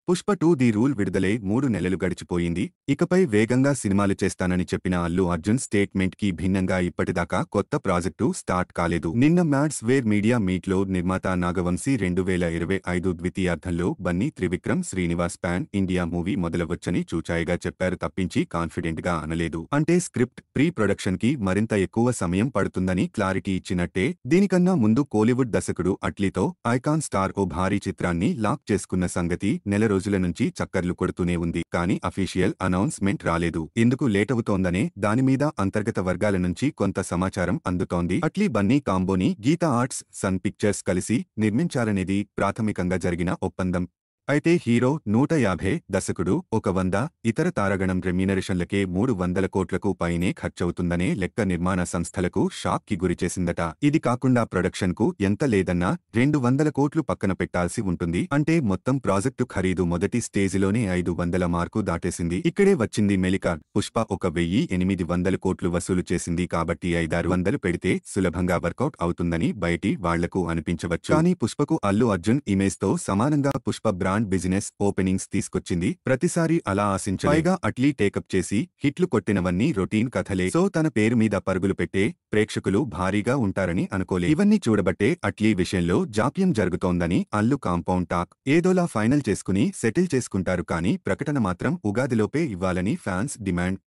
Pushpa 2 the rule విడుదలై 3 నెలలు గడిచిపోయింది. ఇకపై వేగంగా సినిమాలు చేస్తానని చెప్పిన అల్లు అర్జున్ స్టేట్మెంట్ కి భిన్నంగా ఇప్పటిదాకా కొత్త ప్రాజెక్టు స్టార్ట్ కాలేదు. నిన్న మ్యాడ్స్ వేర్ మీడియా మీట్లో నిర్మాత నాగవంశీ 2025 ద్వితీయార్థంలో Bunny Trivikram Srinivas pan India movie మొదలవచ్చని చూచాయిగా చెప్పారు తప్పించి కాన్ఫిడెంట్ గా అనలేదు. అంటే స్క్రిప్ట్ ప్రీ ప్రొడక్షన్ కి మరింత ఎక్కువ సమయం పడుతుందని క్లారిటీ ఇచ్చినట్టే. దీనికన్నా ముందు కోలీవుడ్ దర్శకుడు అట్లీతో ఐకాన్ స్టార్ ఓ భారీ చిత్రాన్ని లాక్ చేసుకున్న సంగతి నెల రోజుల నుంచి చక్కర్లు కొడుతూనే ఉంది. కానీ అఫీషియల్ అనౌన్స్మెంట్ రాలేదు. ఎందుకు లేటవుతోందనే దానిమీద అంతర్గత వర్గాల నుంచి కొంత సమాచారం అందుతోంది. అట్లీ బన్నీ కాంబోని గీతా ఆర్ట్స్ సన్ పిక్చర్స్ కలిసి నిర్మించాలనేది ప్రాథమికంగా జరిగిన ఒప్పందం. అయితే హీరో 150, దర్శకుడు 100, ఇతర తారాగణం రెమ్యూనరేషన్లకే 300 కోట్లకు పైనే ఖర్చవుతుందనే లెక్క నిర్మాణ సంస్థలకు షాక్ కి గురిచేసిందట. ఇది కాకుండా ప్రొడక్షన్ కు ఎంత లేదన్నా 200 కోట్లు పక్కన పెట్టాల్సి ఉంటుంది. అంటే మొత్తం ప్రాజెక్టు ఖరీదు మొదటి స్టేజిలోనే 500 మార్కు దాటేసింది. ఇక్కడే వచ్చింది మెలిక. పుష్ప 1800 కోట్లు వసూలు చేసింది కాబట్టి 500 పెడితే సులభంగా వర్కౌట్ అవుతుందని బయటి వాళ్లకు అనిపించవచ్చు. కానీ పుష్పకు అల్లు అర్జున్ ఇమేజ్ తో సమానంగా పుష్ప బ్రాండ్ బిజినెస్ ఓపెనింగ్స్ తీసుకొచ్చింది. ప్రతిసారి అలా ఆశించలేదు. పైగా అట్లీ టేకప్ చేసి హిట్లు కొట్టినవన్నీ రొటీన్ కథలే. సో తన పేరు మీద పరుగులు పెట్టే ప్రేక్షకులు భారీగా ఉంటారని అనుకోలేదు. ఇవన్నీ చూడబట్టే అట్లీ విషయంలో జాప్యం జరుగుతోందని అల్లు కాంపౌండ్ టాక్. ఏదోలా ఫైనల్ చేసుకుని సెటిల్ చేసుకుంటారు కానీ ప్రకటన మాత్రం ఉగాదిలోపే ఇవ్వాలని ఫ్యాన్స్ డిమాండ్.